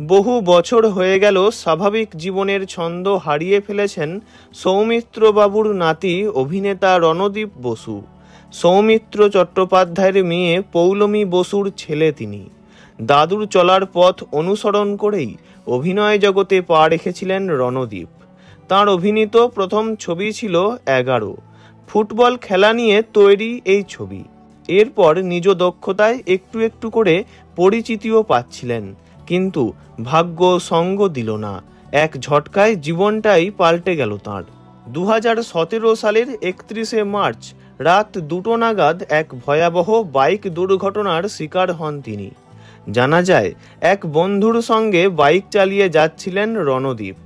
বহু বছর হয়ে গেল স্বাভাবিক জীবনের ছন্দ হারিয়ে ফেলেছেন সৌমিত্রবাবুর নাতি অভিনেতা রণদীপ বসু। সৌমিত্র চট্টোপাধ্যায়ের মেয়ে পৌলমী বসুর ছেলে তিনি। দাদুর চলার পথ অনুসরণ করেই অভিনয় জগতে পা রেখেছিলেন রণদীপ। তাঁর অভিনীত প্রথম ছবি ছিল 11। ফুটবল খেলা নিয়ে তৈরি এই ছবি। এরপর নিজ দক্ষতায় একটু একটু করে পরিচিতিও পাচ্ছিলেন, কিন্তু ভাগ্য সঙ্গ দিল না। এক ঝটকায় জীবনটাই পাল্টে গেল তাঁর। 2017 সালের 31শে মার্চ রাত 2টো নাগাদ এক ভয়াবহ বাইক দুর্ঘটনার শিকার হন তিনি। জানা যায়, এক বন্ধুর সঙ্গে বাইক চালিয়ে যাচ্ছিলেন রণদীপ।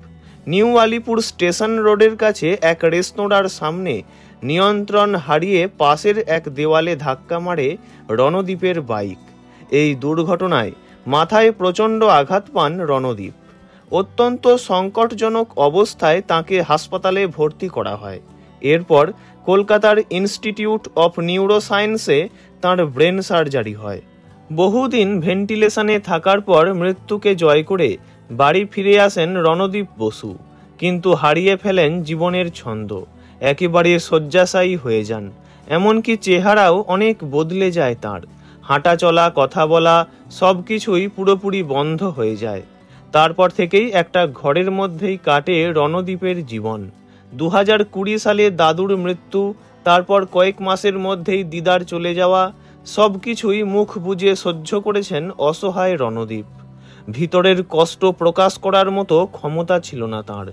নিউ আলিপুর স্টেশন রোডের কাছে এক রেস্তোরাঁর সামনে নিয়ন্ত্রণ হারিয়ে পাশের এক দেওয়ালে ধাক্কা মারে রণদীপের বাইক। এই দুর্ঘটনায় মাথায় প্রচণ্ড আঘাত পান রণদীপ। অত্যন্ত সংকটজনক অবস্থায় তাকে হাসপাতালে ভর্তি করা হয়। এরপর কলকাতার ইনস্টিটিউট অফ নিউরোসায়েন্সে তাঁর ব্রেন সার্জারি হয়। বহুদিন ভেন্টিলেশনে থাকার পর মৃত্যুকে জয় করে বাড়ি ফিরে আসেন রণদীপ বসু, কিন্তু হারিয়ে ফেলেন জীবনের ছন্দ। একেবারে শয্যাশায়ী হয়ে যান। এমনকি চেহারাও অনেক বদলে যায় তাঁর। হাঁটা চলা, কথা বলা সব কিছুই পুরোপুরি বন্ধ হয়ে যায়। তারপর থেকেই একটা ঘরের মধ্যেই কাটে রণদীপের জীবন। 2020 সালে দাদুর মৃত্যু, তারপর কয়েক মাসের মধ্যেই দিদার চলে যাওয়া, সব কিছুই মুখ বুজে সহ্য করেছেন অসহায় রণদীপ। ভিতরের কষ্ট প্রকাশ করার মতো ক্ষমতা ছিল না তাঁর।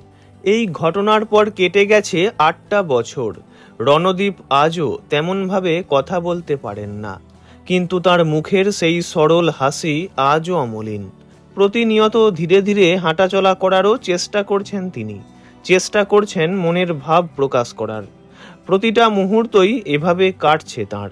এই ঘটনার পর কেটে গেছে 8টা বছর। রণদীপ আজও তেমনভাবে কথা বলতে পারেন না, কিন্তু তার মুখের সেই সরল হাসি আজও অমলিন। প্রতিনিয়ত ধীরে ধীরে হাঁটাচলা করারও চেষ্টা করছেন তিনি। চেষ্টা করছেন মনের ভাব প্রকাশ করার। প্রতিটা মুহূর্তই এভাবে কাটছে তাঁর।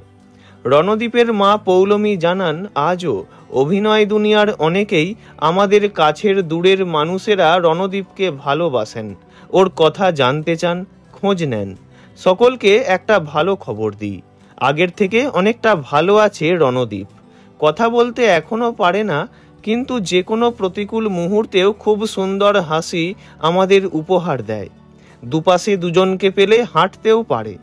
রণদীপের মা পৌলমী জানান, আজও অভিনয় দুনিয়ার অনেকেই, আমাদের কাছের দূরের মানুষেরা রণদীপকে ভালোবাসেন, ওর কথা জানতে চান, খোঁজ নেন। সকলকে একটা ভালো খবর দিই, আগের থেকে অনেকটা ভালো আছে রণদীপ। কথা বলতে এখনো পারে না, কিন্তু যে কোনো প্রতিকূল মুহূর্তেও খুব সুন্দর হাসি আমাদের উপহার দেয়। দুপাশে দুজনকে পেলে হাঁটতেও পারে।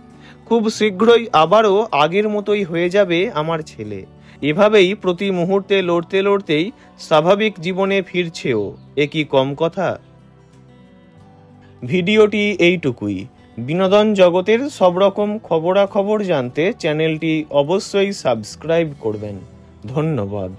খুব শীঘ্রই আবারও আগের মতোই হয়ে যাবে আমার ছেলে। এভাবেই প্রতি মুহূর্তে লড়তে লড়তেই স্বাভাবিক জীবনে ফিরছেও। এ কি কম কথা? ভিডিওটি এইটুকুই। বিনোদন জগতের সব রকম খবরাখবর জানতে চ্যানেলটি অবশ্যই সাবস্ক্রাইব করবেন। ধন্যবাদ।